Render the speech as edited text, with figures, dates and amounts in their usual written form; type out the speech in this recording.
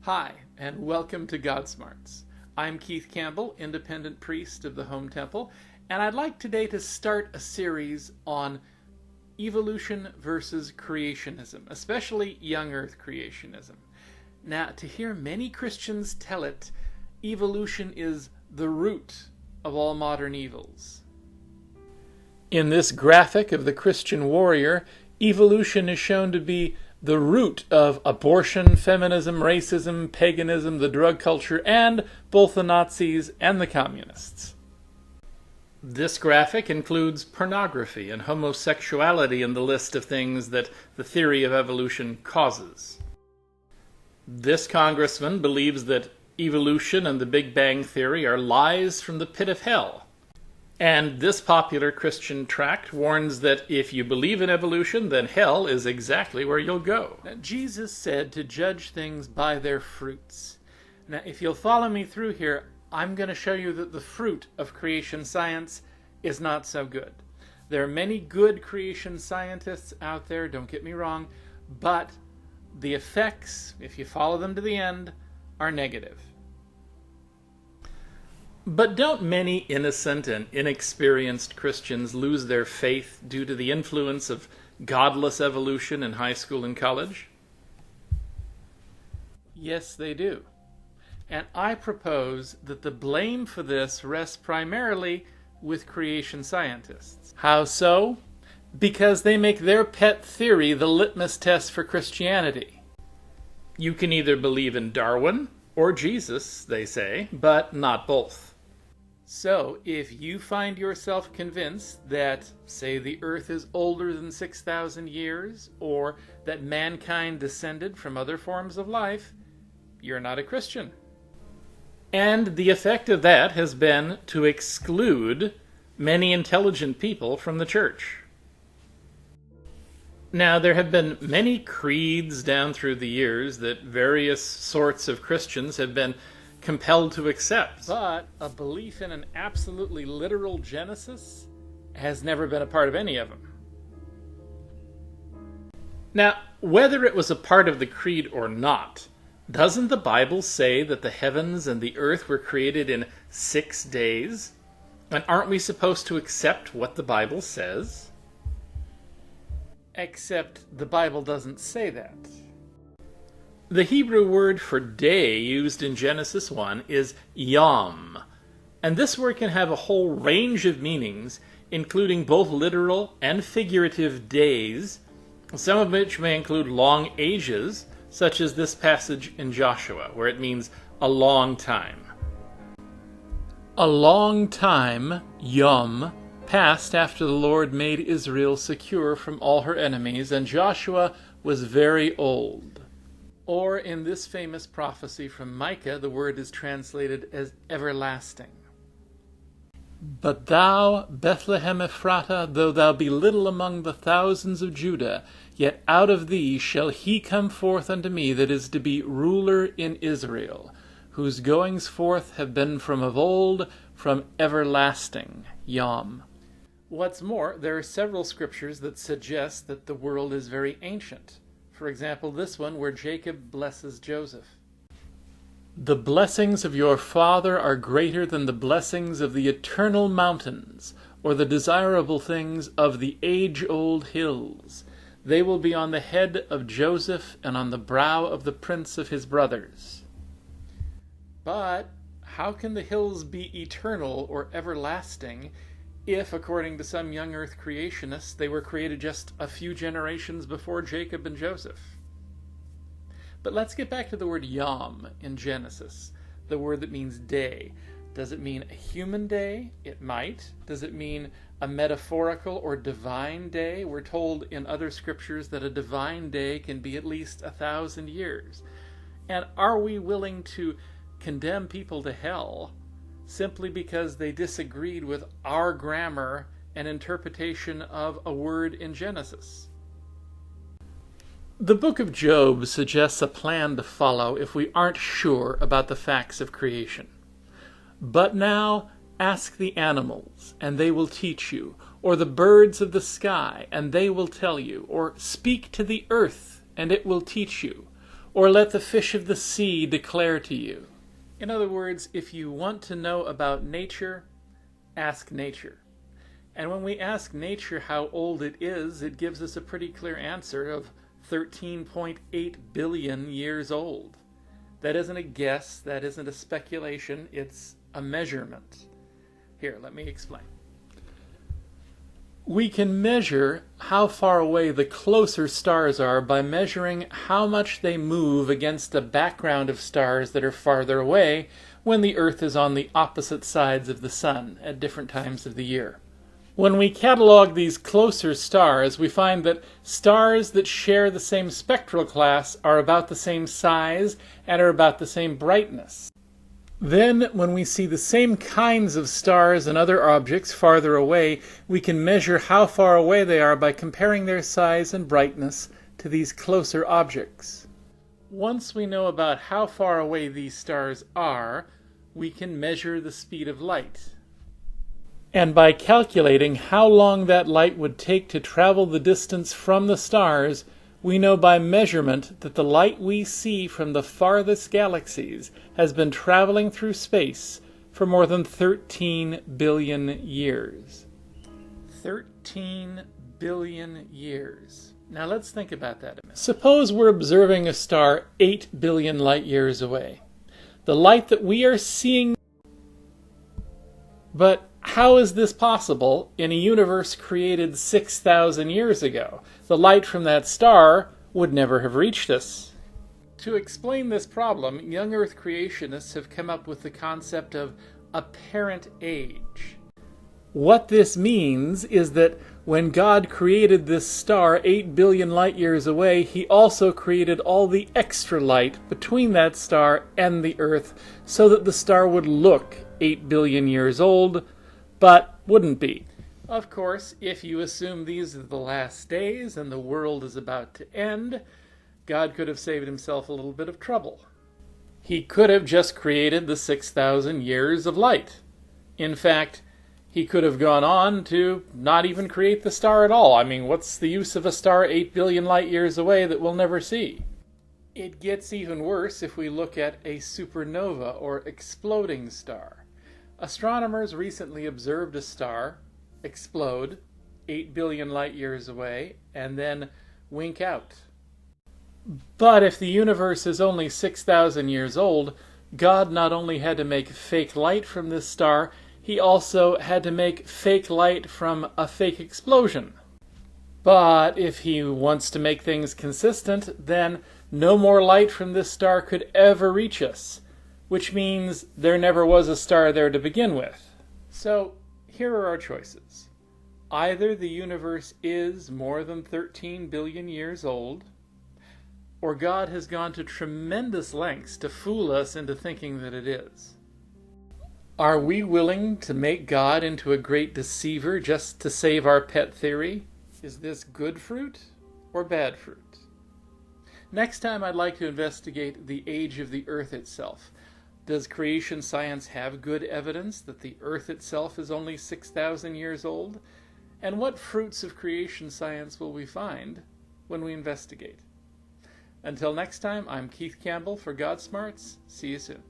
Hi, and welcome to Godsmarts. I'm Keith Campbell, independent priest of the Home Temple, and I'd like today to start a series on evolution versus creationism, especially young earth creationism. Now, to hear many Christians tell it, evolution is the root of all modern evils. In this graphic of the Christian warrior, evolution is shown to be the root of abortion, feminism, racism, paganism, the drug culture, and both the Nazis and the communists. This graphic includes pornography and homosexuality in the list of things that the theory of evolution causes. This congressman believes that evolution and the Big Bang Theory are lies from the pit of hell. And this popular Christian tract warns that if you believe in evolution, then hell is exactly where you'll go. Now, Jesus said to judge things by their fruits. Now, if you'll follow me through here, I'm going to show you that the fruit of creation science is not so good. There are many good creation scientists out there, don't get me wrong, but the effects, if you follow them to the end, are negative. But don't many innocent and inexperienced Christians lose their faith due to the influence of godless evolution in high school and college? Yes, they do. And I propose that the blame for this rests primarily with creation scientists. How so? Because they make their pet theory the litmus test for Christianity. You can either believe in Darwin or Jesus, they say, but not both. So, if you find yourself convinced that, say, the Earth is older than 6,000 years, or that mankind descended from other forms of life, you're not a Christian. And the effect of that has been to exclude many intelligent people from the church. Now, there have been many creeds down through the years that various sorts of Christians have been compelled to accept. But a belief in an absolutely literal Genesis has never been a part of any of them. Now, whether it was a part of the creed or not, doesn't the Bible say that the heavens and the earth were created in 6 days? And aren't we supposed to accept what the Bible says? Except the Bible doesn't say that. The Hebrew word for day used in Genesis 1 is yom, and this word can have a whole range of meanings, including both literal and figurative days, some of which may include long ages, such as this passage in Joshua, where it means a long time. A long time, yom, passed after the Lord made Israel secure from all her enemies, and Joshua was very old. Or in this famous prophecy from Micah, the word is translated as everlasting. But thou, Bethlehem Ephratah, though thou be little among the thousands of Judah, yet out of thee shall he come forth unto me that is to be ruler in Israel, whose goings forth have been from of old, from everlasting. Yom. What's more, there are several scriptures that suggest that the world is very ancient. For example, this one where Jacob blesses Joseph. The blessings of your father are greater than the blessings of the eternal mountains, or the desirable things of the age-old hills. They will be on the head of Joseph and on the brow of the prince of his brothers. But how can the hills be eternal or everlasting if, according to some young earth creationists, they were created just a few generations before Jacob and Joseph? But let's get back to the word yom in Genesis, the word that means day. Does it mean a human day? It might. Does it mean a metaphorical or divine day? We're told in other scriptures that a divine day can be at least 1,000 years. And are we willing to condemn people to hell simply because they disagreed with our grammar and interpretation of a word in Genesis? The book of Job suggests a plan to follow if we aren't sure about the facts of creation. But now ask the animals, and they will teach you, or the birds of the sky, and they will tell you, or speak to the earth, and it will teach you, or let the fish of the sea declare to you. In other words, if you want to know about nature, ask nature. And when we ask nature how old it gives us a pretty clear answer of 13.8 billion years old. That isn't a guess, that isn't a speculation, it's a measurement. Here, let me explain. We can measure how far away the closer stars are by measuring how much they move against a background of stars that are farther away when the Earth is on the opposite sides of the Sun at different times of the year. When we catalog these closer stars, we find that stars that share the same spectral class are about the same size and are about the same brightness. Then, when we see the same kinds of stars and other objects farther away, we can measure how far away they are by comparing their size and brightness to these closer objects. Once we know about how far away these stars are, we can measure the speed of light. And by calculating how long that light would take to travel the distance from the stars, we know by measurement that the light we see from the farthest galaxies has been traveling through space for more than 13 billion years. 13 billion years. Now let's think about that a minute. Suppose we're observing a star 8 billion light years away. The light that we are seeing... But how is this possible in a universe created 6,000 years ago? The light from that star would never have reached us. To explain this problem, young Earth creationists have come up with the concept of apparent age. What this means is that when God created this star 8 billion light years away, he also created all the extra light between that star and the Earth so that the star would look 8 billion years old, but wouldn't be. Of course, if you assume these are the last days and the world is about to end, God could have saved himself a little bit of trouble. He could have just created the 6,000 years of light. In fact, he could have gone on to not even create the star at all. I mean, what's the use of a star 8 billion light years away that we'll never see? It gets even worse if we look at a supernova or exploding star. Astronomers recently observed a star explode 8 billion light years away and then wink out. But if the universe is only 6,000 years old, God not only had to make fake light from this star, he also had to make fake light from a fake explosion. But if he wants to make things consistent, then no more light from this star could ever reach us, which means there never was a star there to begin with. So here are our choices. Either the universe is more than 13 billion years old, or God has gone to tremendous lengths to fool us into thinking that it is. Are we willing to make God into a great deceiver just to save our pet theory? Is this good fruit or bad fruit? Next time I'd like to investigate the age of the Earth itself. Does creation science have good evidence that the Earth itself is only 6,000 years old? And what fruits of creation science will we find when we investigate? Until next time, I'm Keith Campbell for Godsmarts. See you soon.